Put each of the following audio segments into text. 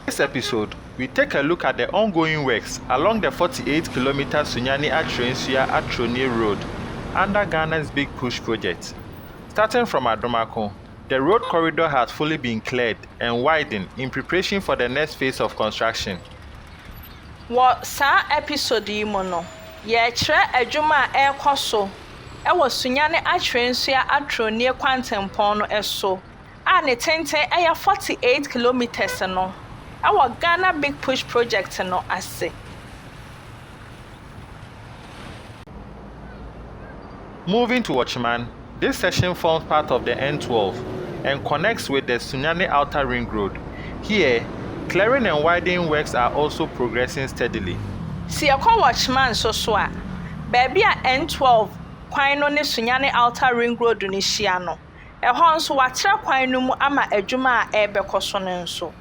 this episode, we take a look at the ongoing works along the 48km Sunyani Atronie Road under Ghana's Big Push project. Starting from Adomako, the road corridor has fully been cleared and widened in preparation for the next phase of construction. What sa episode yi mo no, ye kire adwuma a ekoso e wo Sunyani Acherensua Atronie kwantempon no eso a ne tenten e 48 kilometers no e wo Ghana Big Push project no ase. Moving to Watchman, this section forms part of the N12 and connects with the Sunyani Outer Ring Road. Here, clearing and widening works are also progressing steadily. Si yakwa Watchman so a, baby a N12 kwan no ne Sunyani Outer Ring Road ni hia no. Ehon so watra kwan no mu ama adwuma a ebekoso no nso.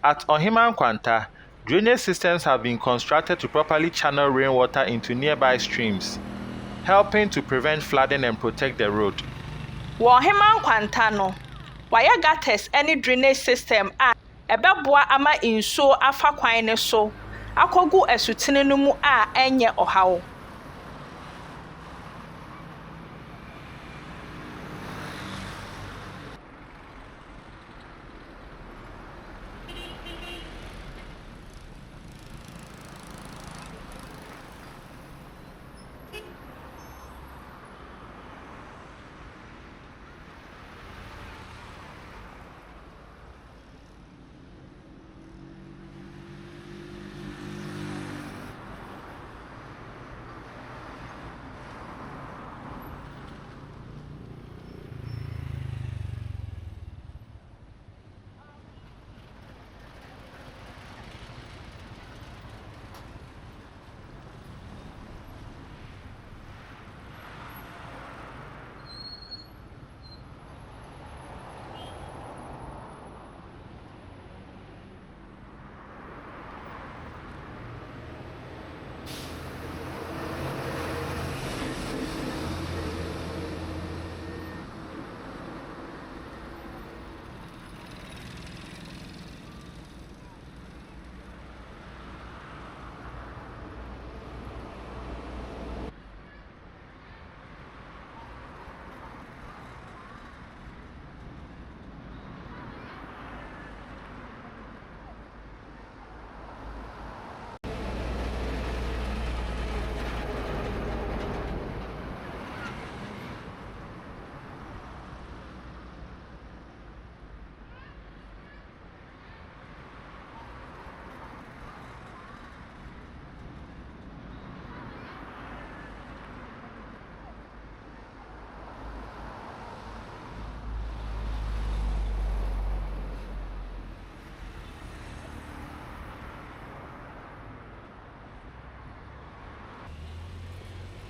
At Ohemaa Nkwanta, drainage systems have been constructed to properly channel rainwater into nearby streams, helping to prevent flooding and protect the road. Ohemaa Nkwanta no, wire gutters any drainage system a ebeboa ama insuo afa kwan ne so, akogu asutene no mu a enye ohawo.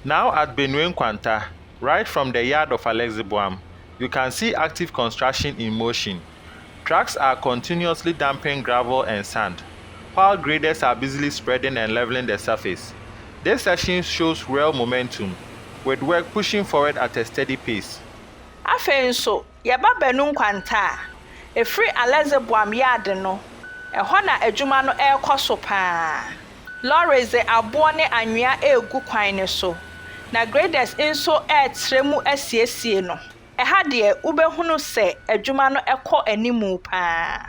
Now at Banue Nkwanta, right from the yard of Alexiboam, you can see active construction in motion. Trucks are continuously dumping gravel and sand, while graders are busily spreading and leveling the surface. This section shows real momentum, with work pushing forward at a steady pace. Afenso, yaba Banue Nkwanta, a free Alexiboam yard no, a hona adwuma no ekoso pa. Lorries aboa ne anwea egu kwan ne so. Na graders inso tremu asiesie no. Eha de ubehunu se adwuma no ekọ animu pa.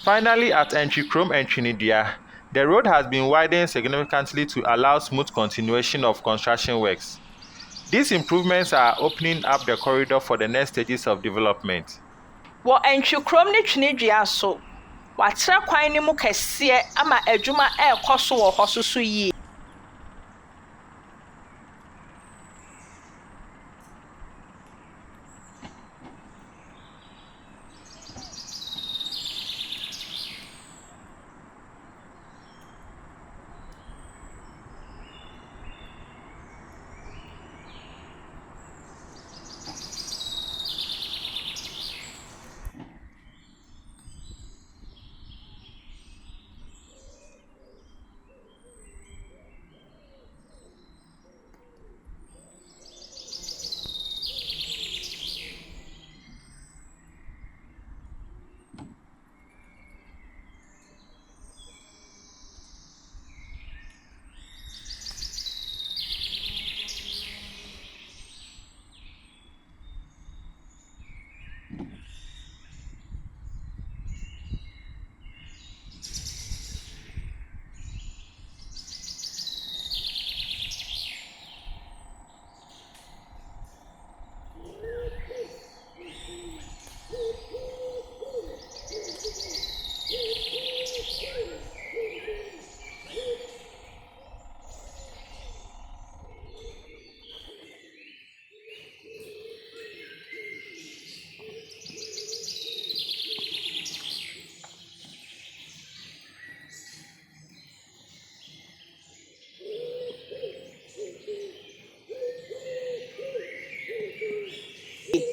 Finally, at Antwikrom and Twenedua, the road has been widened significantly to allow smooth continuation of construction works. These improvements are opening up the corridor for the next stages of development. Wɔ Antwikrom ne Twenedua so, wakyerɛ kwan ne mu kɛseɛ ama adwuma ɛrekɔ so wɔ hɔ so yie.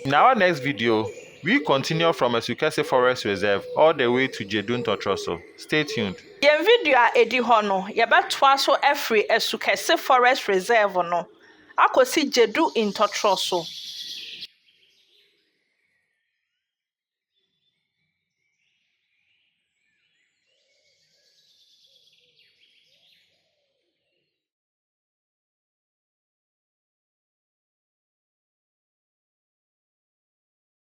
In our next video, we continue from Asukese Forest Reserve all the way to Gyedu Ntotroso. Stay tuned. Yɛn video a edi hɔ no, yɛbɛtoa so ɛfiri Asukese Forest Reserve no, akɔsi Gyedu Ntotroso.